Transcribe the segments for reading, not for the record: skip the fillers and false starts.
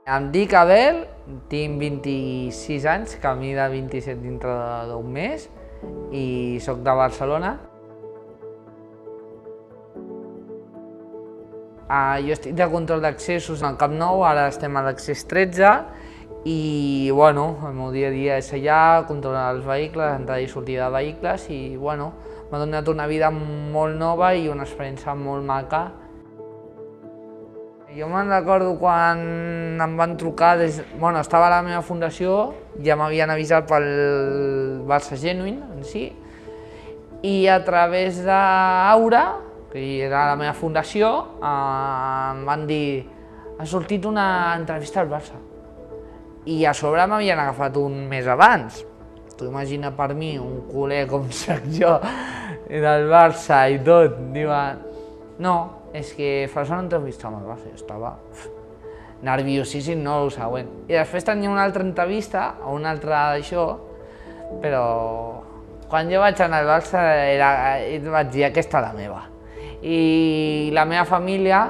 Em dic Abel, tinc 26 anys, camí de 27 dintre d'un mes i sóc de Barcelona. Jo estic de control d'accessos al Camp Nou, ara estem a l'accés 13 i bueno, el meu dia a dia és allà, controlar els vehicles, entrada i sortida de vehicles i bueno, m'ha donat una vida molt nova i una experiència molt maca. Jo me'n recordo quan em van trucar, estava a la meva fundació, ja m'havien avisat pel Barça Genuine en si, i a través d'Aura, que era la meva fundació, em van dir ha sortit una entrevista al Barça. I a sobre m'havien agafat un mes abans. Tu imagina per mi, un culer com soc jo, del Barça i tot, diuen no, és que fas una entrevista amb el Barça. Jo estava nerviosíssim, no el següent. I després tenia una altra entrevista, o una altra d'això, però quan jo vaig anar al Barça vaig dir aquesta és la meva. I la meva família,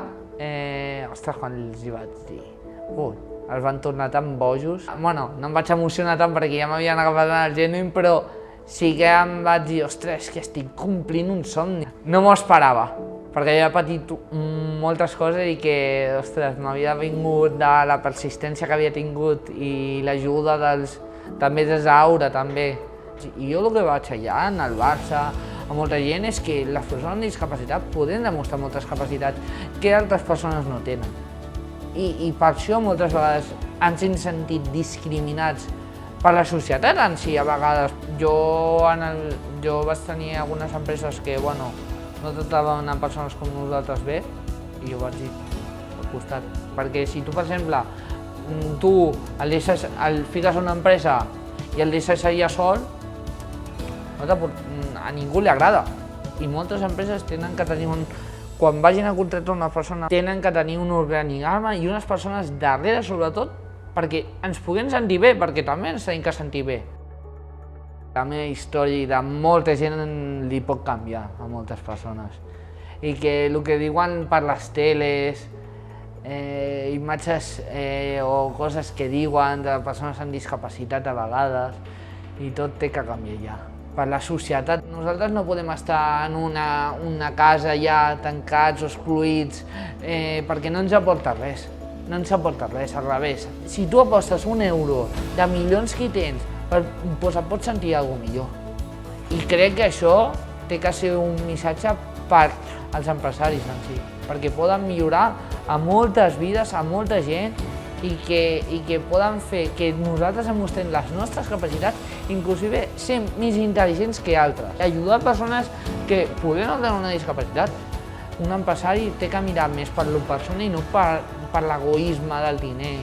ostres, quan els hi vaig dir, els van tornar tan bojos. Bueno, no em vaig emocionar tant perquè ja m'havien agafat en el Genuine, però sí que em vaig dir, ostres, que estic complint un somni. No m'ho esperava, perquè jo he patit moltes coses i que, ostres, m'havia vingut de la persistència que havia tingut i l'ajuda també des d'Aura, també. I jo el que vaig allà, en el Barça, a molta gent, és que les persones amb discapacitat poden demostrar moltes capacitats que altres persones no tenen. I per això moltes vegades ens hem sentit discriminats per la societat en si, a vegades. Jo vaig tenir algunes empreses que, bueno, no tractaven a persones com nosaltres bé, i jo vaig dir al costat. Perquè si tu, per exemple, el fiques a una empresa i el deixes allà sol, a ningú li agrada. I moltes empreses tenen que tenir quan vagin a contractar una persona, tenen que tenir un organigrama i unes persones darrere, sobretot, perquè ens puguem sentir bé, perquè també ens tenim que sentir bé. La meva història de molta gent li pot canviar a moltes persones. I que el que diuen per les teles, imatges o coses que diuen de persones amb discapacitat a vegades, i tot té que canviar ja. Per la societat. Nosaltres no podem estar en una casa ja tancats o excloïts perquè no ens aporta res. No ens aporta res, al revés. Si tu apostes €1 de milions que tens, doncs et pots sentir alguna cosa millor. I crec que això té que ser un missatge per als empresaris en si, perquè poden millorar a moltes vides, a molta gent, i que poden fer que nosaltres demostrem les nostres capacitats, inclusive ser més intel·ligents que altres. Ajudar persones que poden no tenir una discapacitat. Un empresari té que mirar més per la persona i no per l'egoisme del diner.